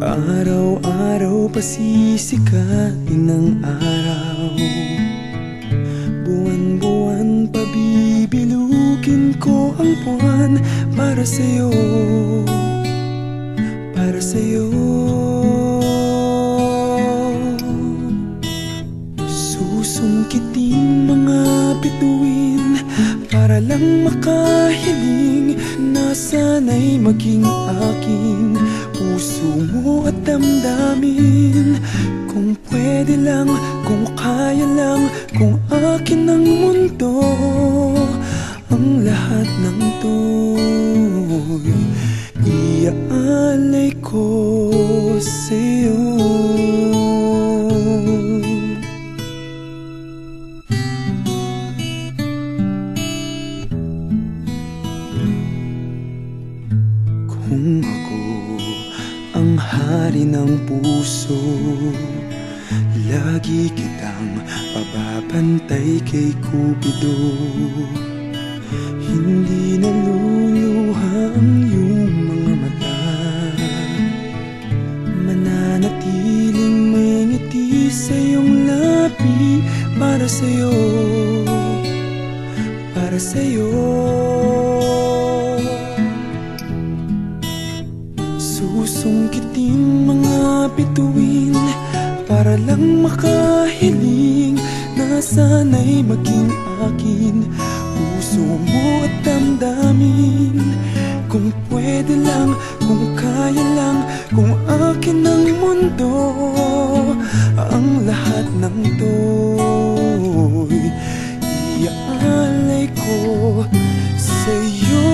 Araw-araw pasisikatin ng araw, buwan-buwan pabibilugin ko ang buwan para sa'yo, para sa'yo. Susungkitin mga bituin para lang makahiling na sana'y maging aking puso mo at damdamin. Kung pwede lang, kung kaya lang, kung akin ang mundo, ang lahat ng to'y iaalay ko sa'yo. Kung ako ang hari ng puso, lagi kitang pababantay kay Cupido. Hindi naluluha ang iyong mga mata, mananatiling may ngiti sa iyong labi para sa'yo, para sa'yo. Susungkitin mga bituin para lang makahiling na sana'y maging akin puso mo at damdamin. Kung pwede lang, kung kaya lang, kung akin ang mundo, ang lahat ng to'y iaalay ko sa'yo.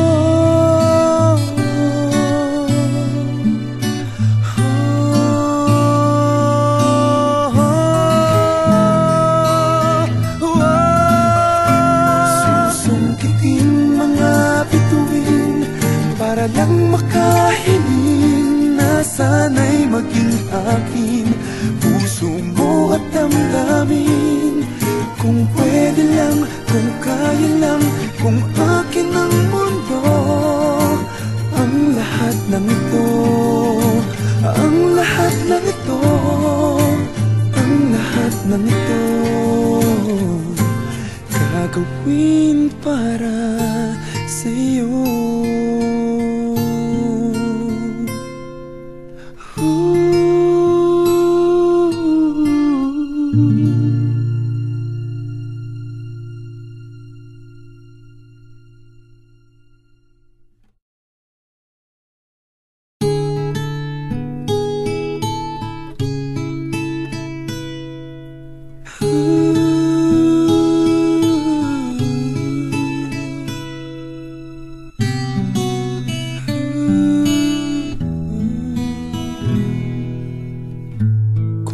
Para lang makahiling na sana'y maging akin puso mo at damdamin. Kung pwede lang, kung kaya lang, kung akin ang mundo, ang lahat ng ito, ang lahat ng ito, ang lahat ng ito, gagawin para sa'yo.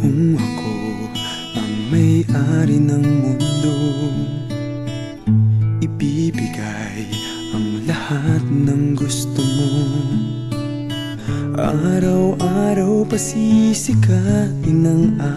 Kung ako ang may-ari ng mundo, ibibigay ang lahat ng gusto mo. Araw-araw pasisikatin ng araw.